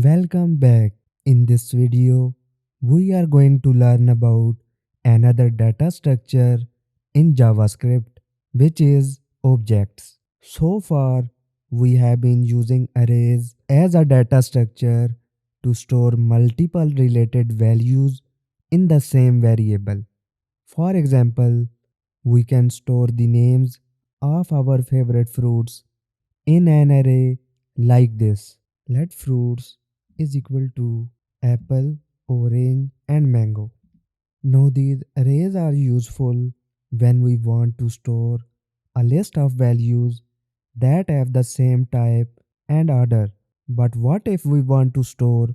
Welcome back. In this video, we are going to learn about another data structure in JavaScript, which is objects. So far, we have been using arrays as a data structure to store multiple related values in the same variable. For example, we can store the names of our favorite fruits in an array like this. Let fruits is equal to apple, orange and mango. Now these arrays are useful when we want to store a list of values that have the same type and order. But what if we want to store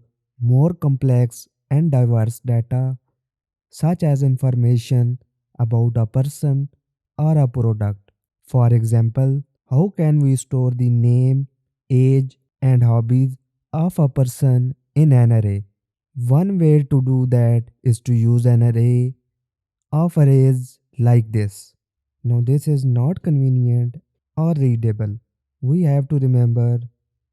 more complex and diverse data, such as information about a person or a product? For example, how can we store the name, age, and hobbies of a person in an array? One way to do that is to use an array of arrays like this. Now, this is not convenient or readable. We have to remember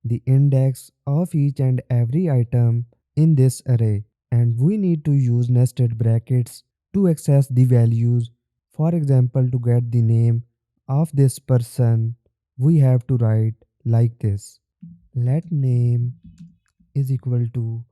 the index of each and every item in this array, and we need to use nested brackets to access the values. For example, to get the name of this person, we have to write like this. Let name is equal to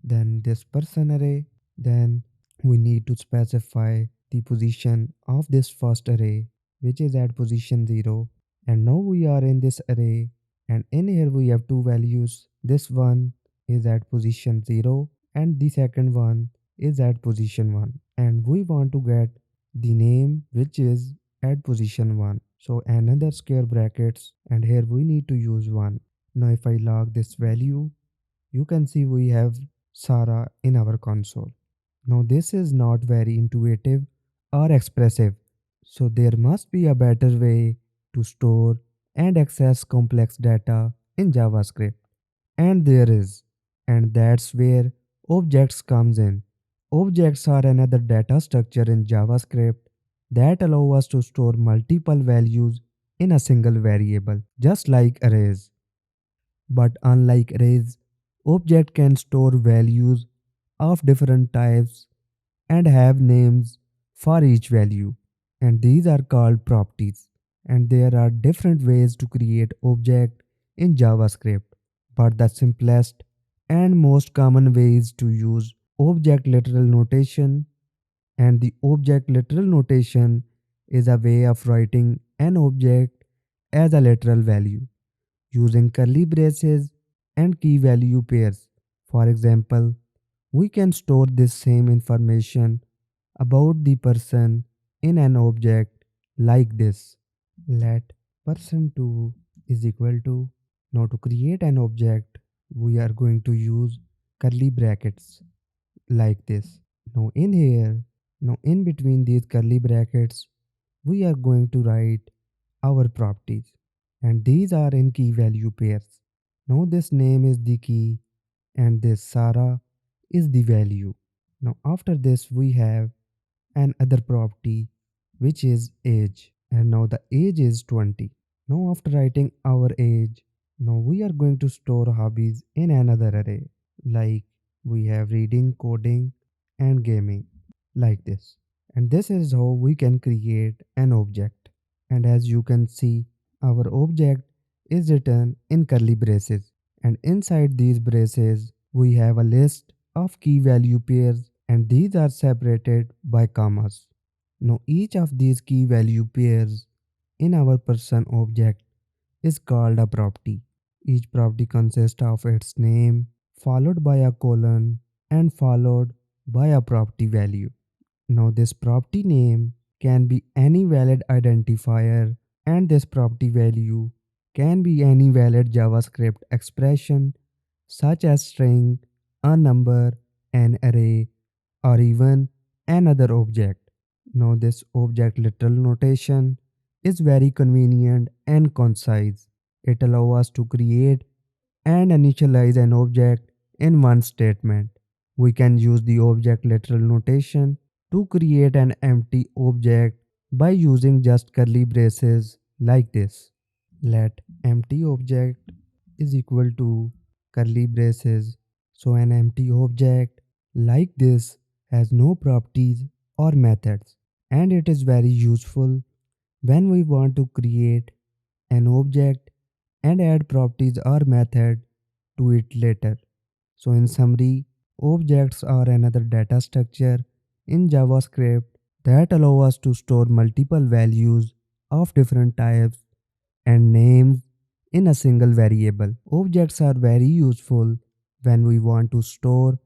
then this person array. Then we need to specify the position of this first array, which is at position 0. And now we are in this array, and in here we have two values. This one is at position 0 and the second one is at position 1, and we want to get the name which is at position 1. So another square brackets, and here we need to use 1. Now if I log this value, you can see we have Sarah in our console. Now this is not very intuitive or expressive, so there must be a better way to store and access complex data in JavaScript. And there is, and that's where objects comes in. Objects are another data structure in JavaScript that allow us to store multiple values in a single variable, just like arrays. But unlike arrays, object can store values of different types and have names for each value, and these are called properties. And there are different ways to create object in JavaScript, but the simplest and most common way is to use object literal notation. And the object literal notation is a way of writing an object as a literal value using curly braces and key value pairs. For example, we can store this same information about the person in an object like this. Let person2 is equal to. Now to create an object, we are going to use curly brackets like this. Now in here, now in between these curly brackets, we are going to write our properties, and these are in key value pairs. Now this name is the key and this Sarah is the value. Now after this we have an other property which is age, and now the age is 20. Now after writing our age, now we are going to store hobbies in another array, like we have reading, coding and gaming like this. And this is how we can create an object. And as you can see, our object is written in curly braces, and inside these braces we have a list of key value pairs, and these are separated by commas. Now each of these key value pairs in our person object is called a property. Each property consists of its name followed by a colon and followed by a property value. Now this property name can be any valid identifier, and this property value can be any valid JavaScript expression such as string, a number, an array, or even another object. Now this object literal notation is very convenient and concise. It allows us to create and initialize an object in one statement. We can use the object literal notation to create an empty object by using just curly braces like this. Let empty object is equal to curly braces, So an empty object like this has no properties or methods, and it is very useful when we want to create an object and add properties or method to it later. So in summary, objects are another data structure in JavaScript that allow us to store multiple values of different types and names in a single variable. Objects are very useful when we want to store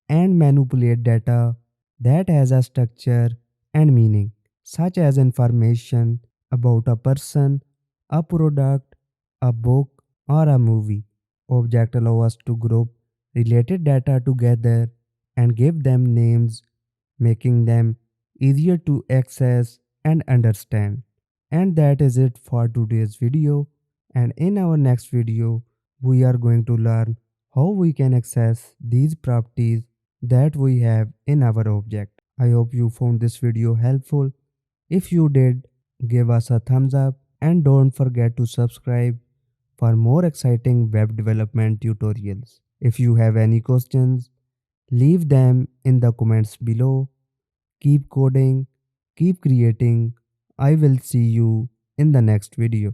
and manipulate data that has a structure and meaning, such as information about a person, a product, a book, or a movie. Objects allow us to group related data together and give them names, making them easier to access and understand. And that is it for today's video. And in our next video, we are going to learn how we can access these properties that we have in our object. I hope you found this video helpful. If you did, give us a thumbs up and don't forget to subscribe for more exciting web development tutorials. If you have any questions, leave them in the comments below. Keep coding, keep creating. I will see you in the next video.